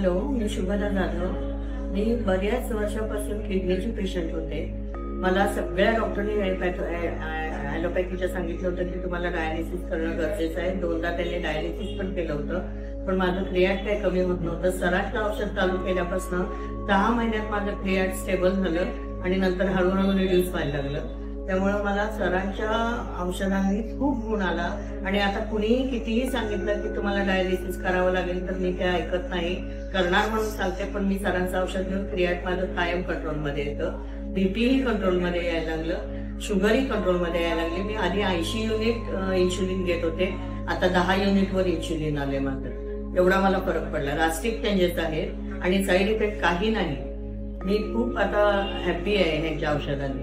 Hello, मी शुभदा जाधव. मी बऱ्याच वर्षापासून किडनीची patient होते. मला सगळ्या डॉक्टरनी ॲलोपॅथीच्या सांगितलं होतं की तुम्हाला डायलिसिस करणं गरजेचं आहे. 2दा त्यांनी डायलिसिस पण केलं होतं, पण माझं क्रियाट काही कमी होत नव्हतं. सरासरी औषध चालू केल्यापासून 10 महिन्यात माझं क्रियाट स्टेबल झालं आणि नंतर हळूहळू रिड्यूस व्हायला लागलं. त्यामुळे मला सरांच्या औषधांनी खूप गुण आला आणि आता कुणीही कितीही सांगितलं की तुम्हाला डायलिसिस करावं लागेल तर मी ते ऐकत नाही. करणार म्हणून सांगते, पण मी सरांचं औषध घेऊन क्रियाट माझं कायम कंट्रोलमध्ये येतं. बीपीही कंट्रोलमध्ये यायला लागलं, शुगरही कंट्रोलमध्ये यायला लागली. मी आधी 80 युनिट इन्शुलिन घेत होते, आता 10 युनिटवर इन्शुलिन आले. माझं एवढा मला फरक पडला. रास्टिक चेंजेस आहेत आणि साईड इफेक्ट काही नाही. मी खूप आता हॅप्पी आहे ह्यांच्या औषधांनी.